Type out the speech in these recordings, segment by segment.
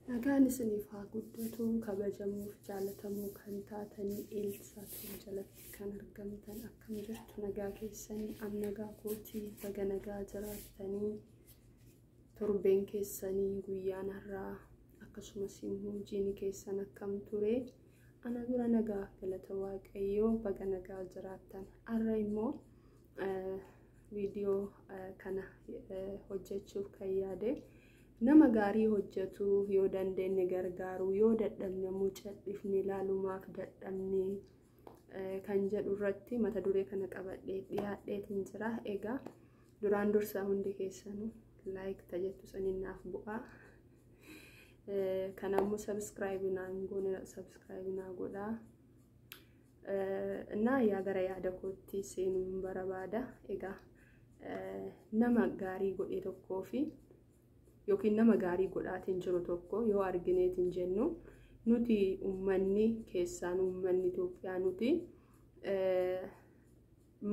Nagaan isiniif haa guddatu kabajamuuf jaalatamuu kan taatanii Eelsaatu jalatti kan argamtan akkam jirtu nagaa keessanii nagaa kootii baga nagaa jiraattanii torbeen keessanii guyyaan har'aa akkasumas immoo jiini keessan akkam ture ana dura nagaa galata waaqayyoo baga nagaa jiraattan har'a immoo viidiyoo kana hojjechuuf kan yaade nama gaarii hojjetu yoo dandeenye gargaaru yoo dadhabne mucadhifni ilaalumaaf dadhabne kan jedhu irratti mata duree kana qabadhee dhiyaadheetiin jira. Egaa duraan dursa hundi keessanuu like tajettu saninaaf bu'aa kanammoo subscribe naan goone subscribe naa godhaa እና ያ gara yaada kootti seenuun barbaada. Egaa nama gaarii godhe tokkoo fi yookiin nama gaarii godhaatiin jiru tokko yoo argineetiin jennu nuti ummanni keessaan ummanni Itoophiyaa nuti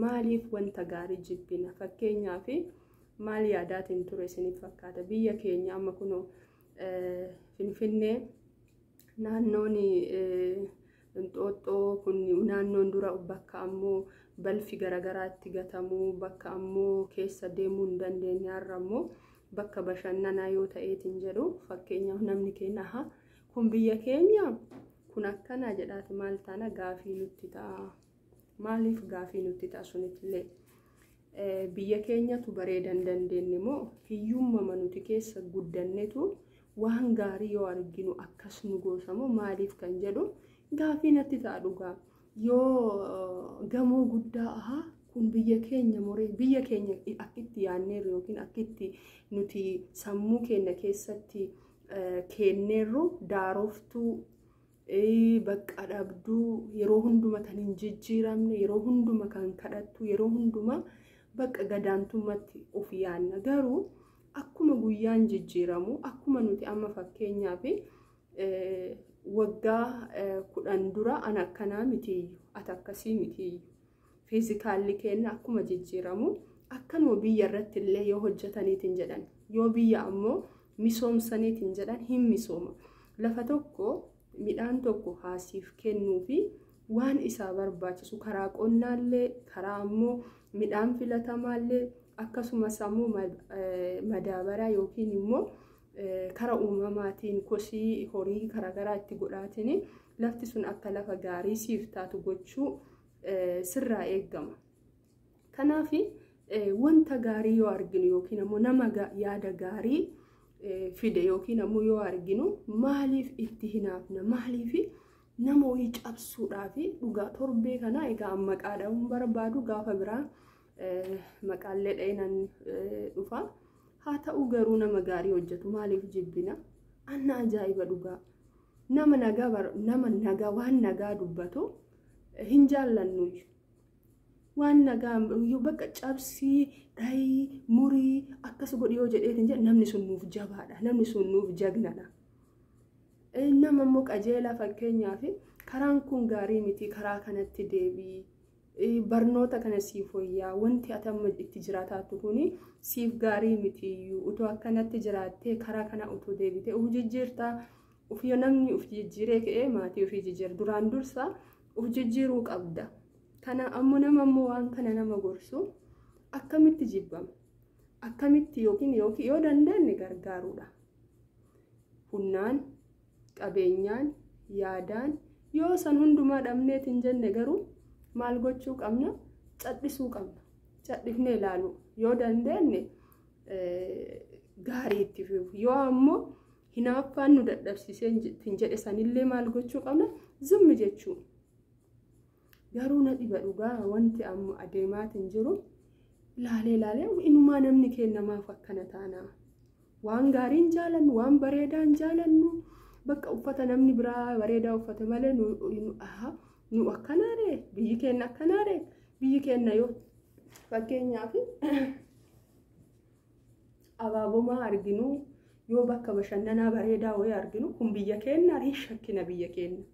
maaliif wanta gaarii jibbina fakkeenyaaf maal yaadaatiin ture isiniif fakkaata biyya keenya amma kunoo Finfinnee naannoon Inxooxxoo kun naannoon dura bakka ammoo balfi garagaraatti gatamuu bakka ammoo keessa deemuu hin dandeenye har'a ammoo bakka bashannanaa yoo ta'eetiin jedhu fakkeenyaaf namni keenya kun biyya keenya kun akkana jedhaati maal taana gaafii nutti ta'a maaliif gaafii nutti ta'a sunillee biyya keenyatu bareedan dandeenye moo hiyyummaa nuti keessa guddannetu waan gaarii yoo arginu akkas nu goosamoo maaliif kan jedhu gaafii natti ta'a dhugaa yoo gamoo guddaa kun biyya keenya moree biyya keenya akkitti yaanneerru yookiin akkitti nuti sammuu keenya keessatti kenneerru daaroftuu bakka dhabduu yeroo hunduma tan hin jijjiiramne yeroo hunduma kan kadhattu yeroo hunduma bakka gadaantummaatti of yaanna garuu akkuma guyyaan jijjiiramu akkuma nuti amma fakkeenyaaf waggaa 10 dura ana akkanaa mitiiyyu ati akkasii mitiiyyu fiizikaalli keenya akkuma jijjiiramu akkanuma biyya irratti illee yoo hojjetaniitiin jedhan yoo biyya ammoo misoomsaniitiin jedhan hin misooma lafa tokko midhaan tokko haasiif kennuu fi waan isaa barbaachisu karaa qonnaallee karaa ammoo midhaan filatamaallee akkasumas ammoo madaabaraa yookiin immoo karaa uumamaatiin kosii horii garagaraa itti godhaatiin lafti sun akka lafa gaarii siif taatu gochuu sirraa eegama. Kanaaf wanta gaarii yoo arginu yookiin ammoo nama yaada gaarii fide yookiin ammoo yoo arginu maaliif itti hinaafna maaliif nama wayii cabsuudhaaf dhugaa torbee kana egaa maqaadhaan barbaadu gaafa biraa maqaallee dhaynan dhufa haa ta'u garuu nama gaarii hojjetu maaliif jibbina anna ajaa'iba dhugaa nama nagaa waan nagaa dubbatu hin jaallannu waan nagaa yoo bakka cabsii dhayi murii akkas godhi yoo jedheetiin jedhe namni sun nuuf jabaadha namni sun nuuf jagnadha nama immoo qajeelaa fakkeenyaaf karaan kun gaarii miti karaa kanatti deebii barnoota kana siif hoyyaa wanti atamma itti jiraataatu kuni siif gaarii miti utoo akkanatti jiraattee karaa kana utoo deebitee uf jijjiirtaa uf yoo namni uf jijjiiree ka'ee maatii uf jijjiir duraan dursa uf jijjiiruu qabda kana ammoo nama ammoo waan kana nama gorsu akkamitti jibbama akkamitti yookiin yoo dandeenye gargaaruudha humnaan qabeenyaan yaadaan yoo san hundumaa dhabneetiin jenne garuu maal gochuu qabna cadhisuu qabna cadhifnee ilaalu yoo dandeenye gaarii itti fifu yoo ammoo hinaaffaan nu dadhabsiisee hin jedhe sanillee maal gochuu qabna zimmi jechuu garuu na dhiba dhugaa wanti amma adeemaatiin jiru laalee inumaa namni keenya maaf akkana taana waan gaariin jaalannu waan bareedaan jaalannu bakka uffata namni biraa bareedaa uffate malee nu akkanaare biyyi keenya akkanaare biyyi keenya yoo fakkeenyaaf abaabomaa arginu yoo bakka bashannanaa bareedaa wayii arginu kun biyya keenya hin shakkina biyya keenya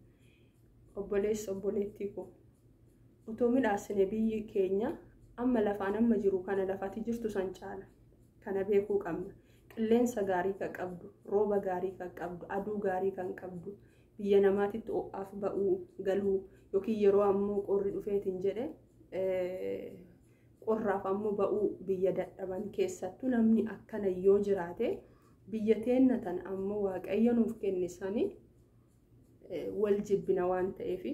obboleettii ko utoo midhaasine biyyi keenya amma lafaan amma jiru kana lafati jirtu san caala kana beekuu qabna qilleensa gaarii kan qabdu, rooba gaarii kan qabdu, aduu gaarii kan qabdu, biyya namaatitti ho'aaf ba'uu galuu yookiin yeroo ammoo qorri dhufeetiin jedhe qorraaf ammoo ba'uu biyya dadhaban keessattuu namni akkana yoo jiraate biyya teenna tan ammoo Waaqayyo nuuf kennisanii wal jibbina waan ta'eef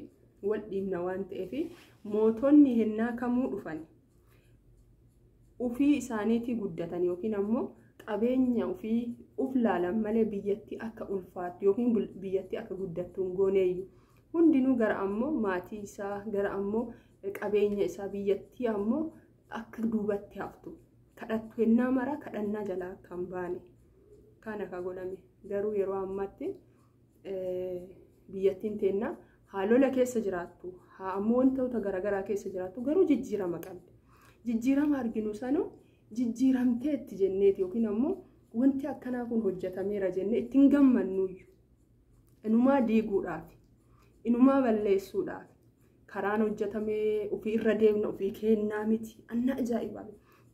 wal dhiibna waan ta'eef mootonni hennaa kamuu dhufan ufii isaaniitii guddatan yookiin ammoo qabeenya ufii uf laalan malee biyyatti akka ulfaatu yookiin biyyatti akka guddattu gooneeyyu hundinuu gara ammoo maatii isaa gara ammoo qabeenya isaa biyyatti ammoo akka duubatti haftu kadhattu hennaa mara kadhannaa jalaa kan baane kana ka godhame garuu yeroo ammaatti biyyattiin teenna haalola keessa jiraattu haa ammoo wantoota garaagaraa keessa jiraattu garuu jijjiirama qabdi. Jijjiirama arginu sanoo jijjiiramtee itti jenneeti yookiin ammoo wanti akkanaa kun hojjetameera jennee ittiin gammannuuyyu. Inumaa diiguudhaaf, inumaa balleessuudhaaf karaan hojjetamee ofii irra deemna ofii kennaa miti. Anna ajaa'iba!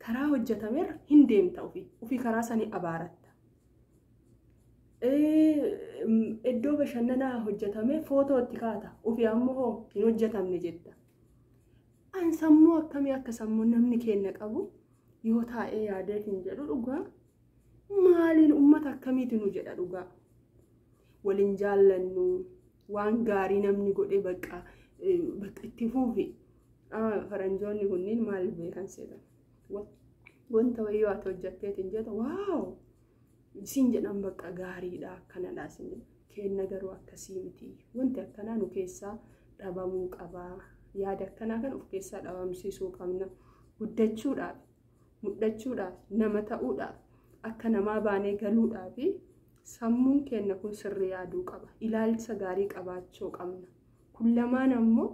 Karaa hojjetameera hin deemta ofii karaa sanii abaaratta. Iddoo bashannanaa hojjetamee footoo itti kaata ofii ammoo hin hojjetamne jetta. An sammuu akkamii akka sammuu namni keenya qabu yoo taa'ee yaadeetiin jedhu dhugaa maaliin uummata akkamiitu nu jedha dhugaa waliin jaallannu waan gaarii namni godhee bakka itti fuufi faranjoonni kunniin maal beekan seetan wanta wayyoo ati hojjetteetiin jedha waaw isin jedhan bakka gaariidha akkanadha isin keenya garuu akkasii miti wanti akkanaa nu keessaa dhabamuu qabaa. Yaada akkanaa kan of keessaa dhabamsiisuu qabna guddachuudhaaf muddachuudhaaf nama ta'uudhaaf akka namaa baanee galuudhaaf sammuun keenya kun sirrii yaaduu qaba ilaalcha gaarii qabaachuu qabna kun lamaan ammoo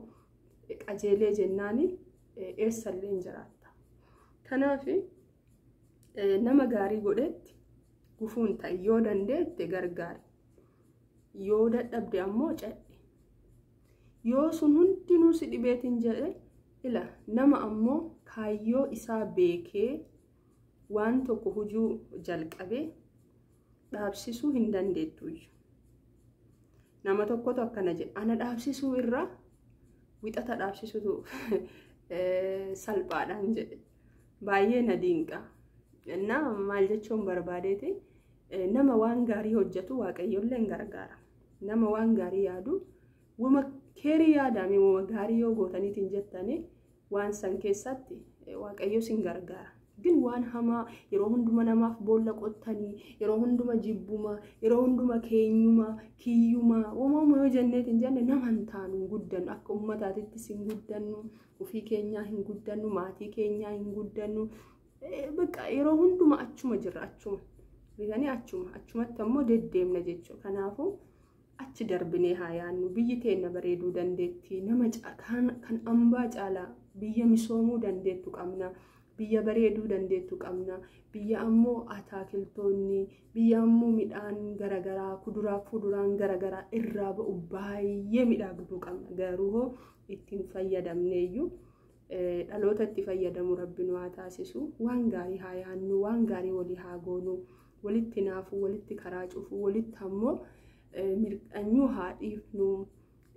qajeelee jennaani eessallee hin jiraatta kanaaf nama gaarii godhetti gufuun ta'i yoo dandeette gargaari yoo dadhabde ammoo cadhi. Yoo sun hundinuu si dhibeetiin jedhe ila nama ammoo kaayyoo isaa beekee waan tokko hujuu jalqabee dhaabsisuu hin dandeettuuyyu. Nama tokkotu akkana jedhe ana dhaabsisuu irraa wixata dhaabsisutu salphaadhaan jedhe baay'ee na dinqa. Innaa maal jechuun barbaadeeti nama waan gaarii hojjetu Waaqayyoollee hin gargaara. Nama waan gaarii yaadu wama keerii yaadame wama gaarii yoo gootaniitiin jettanii waan san keessatti Waaqayyo sin gargaara. Gin waan hamaa yeroo hunduma namaaf boolla qottanii yeroo hunduma jibbuma yeroo hunduma keenyuma kiyyuma wama yoo jenneetiin jenne nama hin taanu hin guddannu akka uummataatittis hin guddannu ofii keenyaa hin guddannu maatii keenyaa hin guddannu bakka yeroo hunduma achuma jirra achuma bitanii achumatti ammoo deddeemna jechuudha. Kanaafuu achi darbinee haa yaannu biyyi teenya bareeduu dandeetti nama kan ambaa caalaa biyya misoomuu dandeettu qabna biyya bareeduu dandeettu qabna biyya ammoo ataakiltoonni biyya ammoo midhaan garagaraa kuduraaf fuduraan garagaraa irraa ba'u baay'ee midhaagduu qabna garuu ittiin fayyadamneeyyuu dhaloota itti fayyadamu rabbi nu haa taasisu waan gaarii haa yaannu waan gaarii walii haa goonu walitti naafuu walitti karaa cufuu walitti ammoo mirqanyuu haa dhiifnu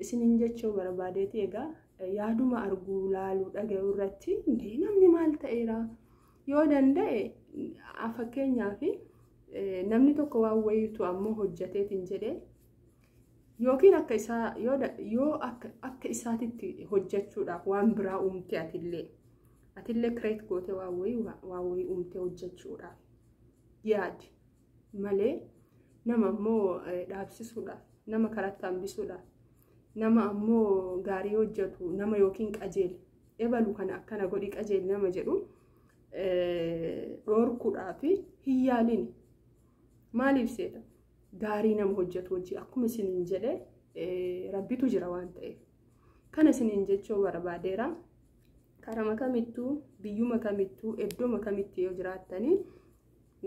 isinin jechuu barbaadeeti egaa yaaduma arguu laaluu dhaga'uu irratti namni maal ta'eera yoo danda'e fakkeenyaaf namni tokko waan wayiitu ammoo hojjeteetiin jedhee yookiin akka isaa yoo akka isaatitti hojjechuudhaaf waan biraa uumte atillee kireet goote waan wayii uumte hojjechuudhaaf yaadi malee nama ammoo dhaabsisuudhaaf nama karatti hambisuudhaaf nama ammoo gaarii hojjetu nama yookiin qajeele ebalu kana akkana godhi qajeele nama jedhu dhoorkuudhaaf hin yaalin maaliif seeta gaarii nama hojjetu hojii akkuma isiniin jedhe rabbitu jira waan ta'eef kana isiniin jechuu barbaadeera karama kamittuu biyyuma kamittuu iddooma kamitti yoo jiraattanii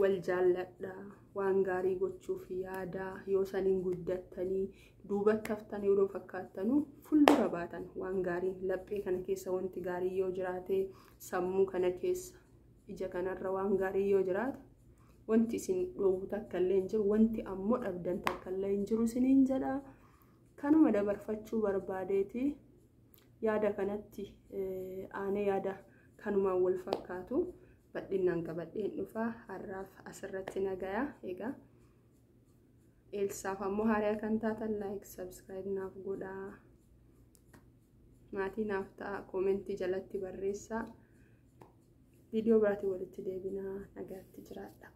wal jaalladha waan gaarii gochuuf yaada yoo saniin guddattanii duubatti haftanii yoo fakkaattanu fuuldura baatan waan gaarii laphee kana keessa wanti gaarii yoo jiraate sammuu kana keessa ija kanarra waan gaarii yoo jiraate wanti isin dhowwu takka illee hin jiru, wanti ammoo dhabdan takka illee hin jiru isiniin jedha. Kanuma dabarfachuu barbaadeeti yaada kanatti aanee yaada kanumaan wal fakkaatu badhinaan qabadheen dhufa. Har'aaf asirratti nagaya. Egaa Elsaaf ammoo haaraa kan taatan like subscribe naaf godhaa. Maatii naaf ta'a, koomentii jalatti barreessaa. Viidiyoo biraatiin walitti deebinaa. Nagaatti jiraadha.